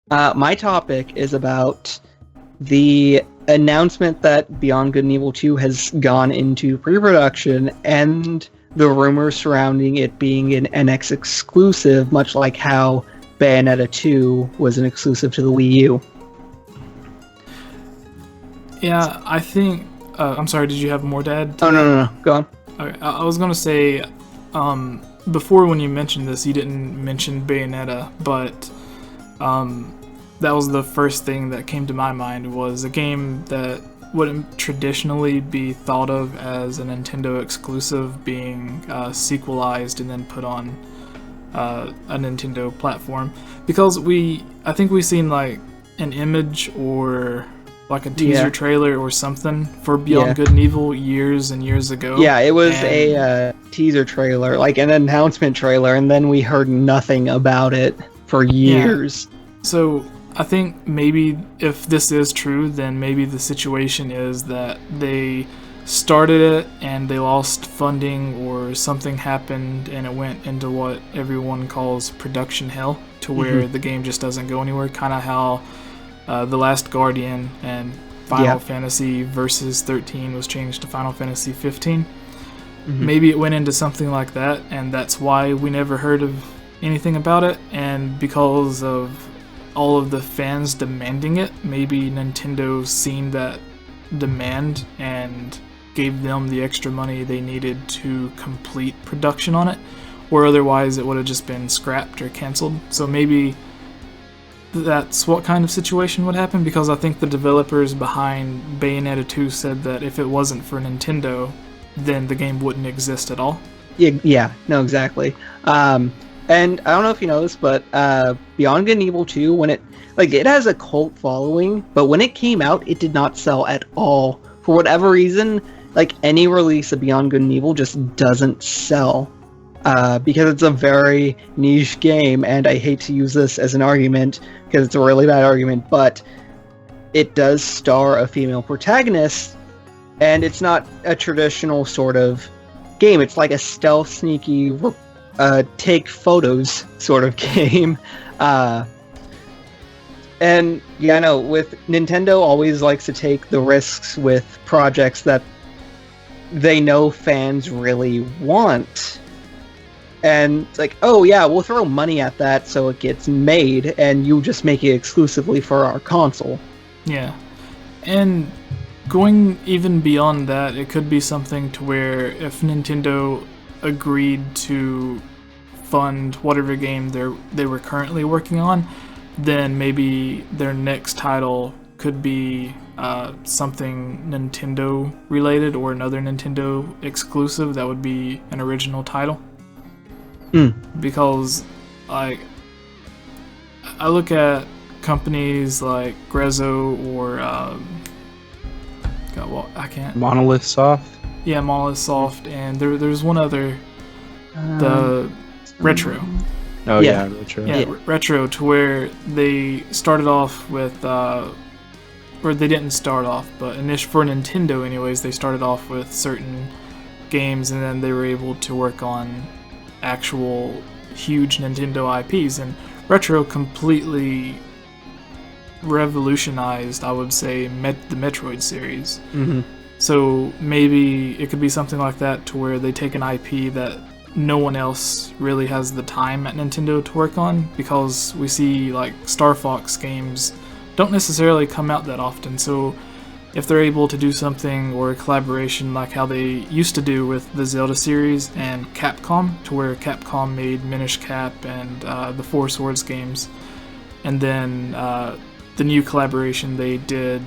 My topic is about the announcement that Beyond Good and Evil 2 has gone into pre-production and the rumors surrounding it being an NX exclusive, much like how Bayonetta 2 was an exclusive to the Wii U. Yeah, I think. I'm sorry. Did you have more to add? Oh no, go on. Okay, I was gonna say, before when you mentioned this, you didn't mention Bayonetta, but that was the first thing that came to my mind was a game that wouldn't traditionally be thought of as a Nintendo exclusive being sequelized and then put on a Nintendo platform, because I think we've seen like an image or like a teaser trailer or something for Beyond Good and Evil years and years ago. Yeah, it was a teaser trailer, like an announcement trailer, and then we heard nothing about it for years. Yeah. So I think maybe if this is true, then maybe the situation is that they started it and they lost funding or something happened and it went into what everyone calls production hell, to where the game just doesn't go anywhere, kind of how The Last Guardian and Final Fantasy Versus 13 was changed to Final Fantasy 15. Maybe it went into something like that, and that's why we never heard of anything about it. And because of all of the fans demanding it, maybe Nintendo seen that demand and gave them the extra money they needed to complete production on it, or otherwise it would have just been scrapped or canceled. So maybe that's what kind of situation would happen, because I think the developers behind Bayonetta 2 said that if it wasn't for Nintendo, then the game wouldn't exist at all. Yeah, no, exactly. And I don't know if you know this, but Beyond Good and Evil 2, when it has a cult following, but when it came out, it did not sell at all. For whatever reason, like any release of Beyond Good and Evil just doesn't sell. Because it's a very niche game, and I hate to use this as an argument because it's a really bad argument, but it does star a female protagonist, and it's not a traditional sort of game. It's like a stealth, sneaky, take photos sort of game. And yeah, no, with Nintendo always likes to take the risks with projects that they know fans really want. And it's like, oh yeah, we'll throw money at that so it gets made, and you just make it exclusively for our console. Yeah. And going even beyond that, it could be something to where if Nintendo agreed to fund whatever game they were currently working on, then maybe their next title could be something Nintendo related or another Nintendo exclusive that would be an original title. Because like I look at companies like Grezzo or Monolith Soft. Yeah, Monolith Soft, and there's one other, the Retro. Oh yeah, Retro. Yeah, Retro, to where they started off with, or they didn't start off, but for Nintendo anyways, they started off with certain games, and then they were able to work on actual huge Nintendo IPs, and Retro completely revolutionized, I would say, the Metroid series. So maybe it could be something like that, to where they take an IP that no one else really has the time at Nintendo to work on, because we see like Star Fox games don't necessarily come out that often. So if they're able to do something or a collaboration like how they used to do with the Zelda series and Capcom, to where Capcom made Minish Cap and the Four Swords games, and then the new collaboration they did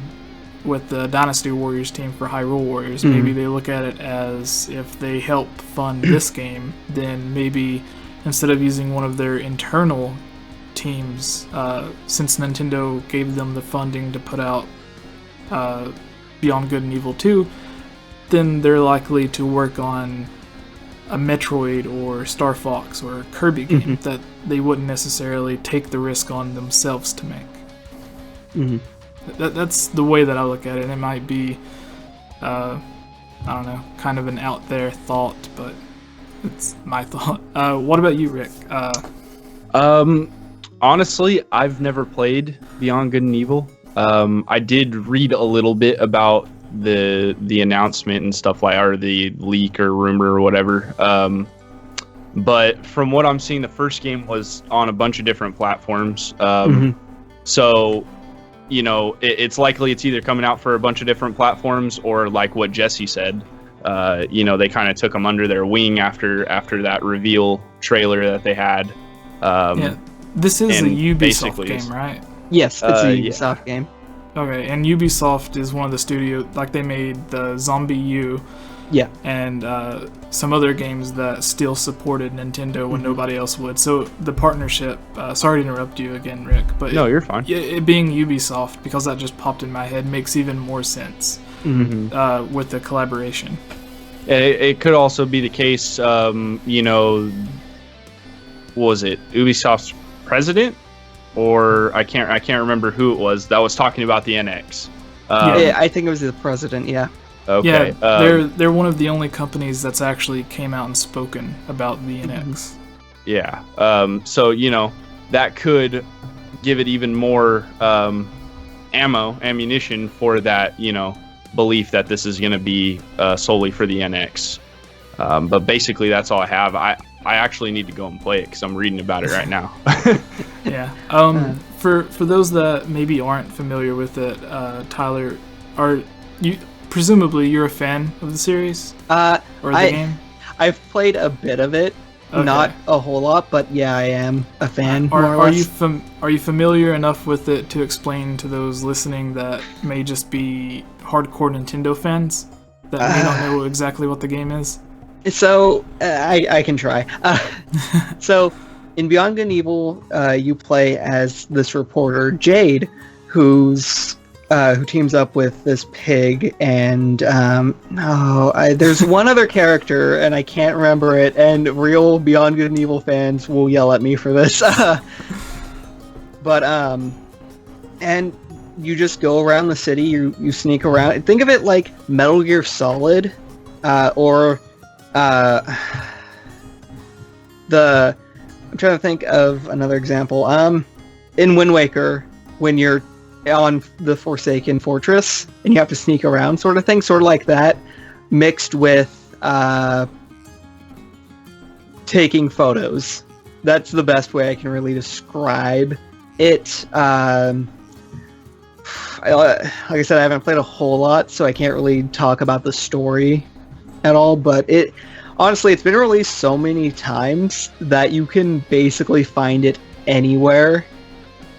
with the Dynasty Warriors team for Hyrule Warriors, maybe they look at it as, if they help fund this game, then maybe instead of using one of their internal teams, since Nintendo gave them the funding to put out Beyond Good and Evil 2, then they're likely to work on a Metroid or Star Fox or Kirby game that they wouldn't necessarily take the risk on themselves to make. That's the way that I look at it. It might be, I don't know, kind of an out there thought, but it's my thought. What about you, Rick? Honestly, I've never played Beyond Good and Evil. I did read a little bit about the announcement and stuff like, or the leak or rumor or whatever. But from what I'm seeing, the first game was on a bunch of different platforms. So, you know, it's likely it's either coming out for a bunch of different platforms, or like what Jesse said, you know, they kind of took them under their wing after that reveal trailer that they had. Yeah, this is a Ubisoft game, right? Yes, it's a Ubisoft game. Okay, and Ubisoft is one of the studios, like they made the Zombie U, and some other games that still supported Nintendo when nobody else would. So the partnership, sorry to interrupt you again, Rick, but no, you're fine. It being Ubisoft, because that just popped in my head, makes even more sense with the collaboration. It could also be the case, you know, was it Ubisoft's president? Or I can't remember who it was that was talking about the NX. Yeah, I think it was the president. Yeah. Okay. Yeah, they're one of the only companies that's actually came out and spoken about the NX. Yeah. So you know that could give it even more ammunition for that, you know, belief that this is going to be solely for the NX. But basically, that's all I have. I actually need to go and play it because I'm reading about it right now. Yeah. For those that maybe aren't familiar with it, Tyler, presumably you're a fan of the series or the game? I've played a bit of it, not a whole lot, but yeah, I am a fan. Are you familiar enough with it to explain to those listening that may just be hardcore Nintendo fans that may not know exactly what the game is? So I can try. So in Beyond Good and Evil, you play as this reporter Jade, who teams up with this pig, and there's one other character, and I can't remember it. And real Beyond Good and Evil fans will yell at me for this. But and you just go around the city. You sneak around. Think of it like Metal Gear Solid, or I'm trying to think of another example. In Wind Waker, when you're on the Forsaken Fortress and you have to sneak around, sort of thing, sort of like that, mixed with taking photos. That's the best way I can really describe it. Like I said, I haven't played a whole lot, so I can't really talk about the story at all, but honestly, it's been released so many times that you can basically find it anywhere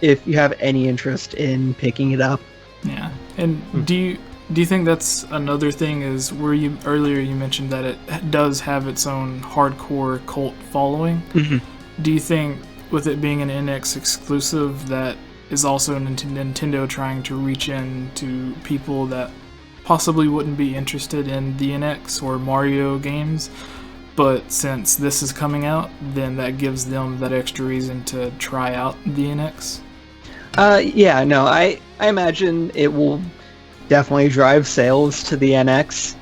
if you have any interest in picking it up. Yeah. And do you think that's another thing, is where earlier you mentioned that it does have its own hardcore cult following? Do you think with it being an NX exclusive, that is also Nintendo trying to reach into people that possibly wouldn't be interested in the NX or Mario games, but since this is coming out, then that gives them that extra reason to try out the NX? Yeah, no, I imagine it will definitely drive sales to the NX,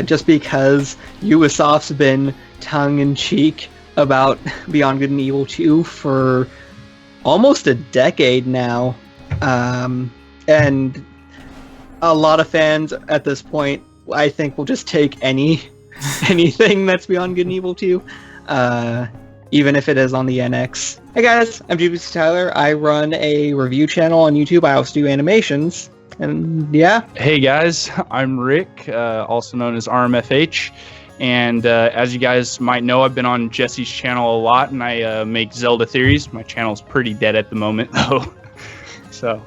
just because Ubisoft's been tongue-in-cheek about Beyond Good and Evil 2 for almost a decade now, and a lot of fans at this point, I think, will just take anything that's Beyond Good and Evil 2, even if it is on the NX. Hey guys, I'm GBC Tyler. I run a review channel on YouTube. I also do animations, and yeah. Hey guys, I'm Rick, also known as RMFH, and as you guys might know, I've been on Jesse's channel a lot, and I make Zelda theories. My channel's pretty dead at the moment, though. So.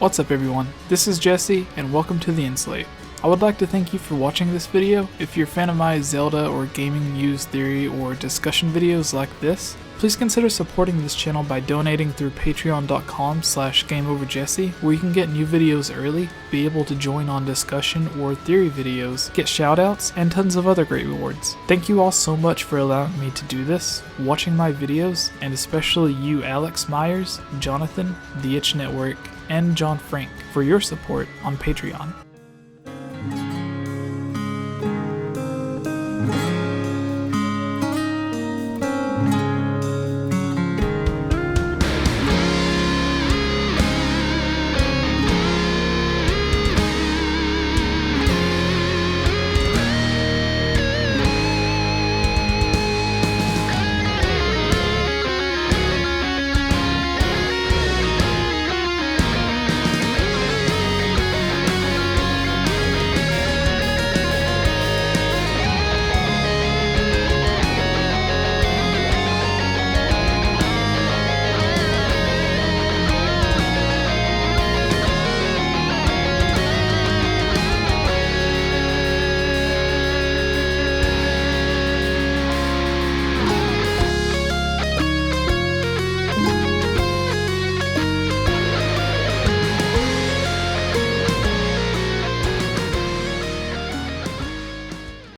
What's up everyone, this is Jesse, and welcome to The Inslate. I would like to thank you for watching this video. If you're a fan of my Zelda or gaming news theory or discussion videos like this, please consider supporting this channel by donating through patreon.com/GameOverJesse, where you can get new videos early, be able to join on discussion or theory videos, get shoutouts, and tons of other great rewards. Thank you all so much for allowing me to do this, watching my videos, and especially you Alex Myers, Jonathan, The Itch Network, and John Frank for your support on Patreon.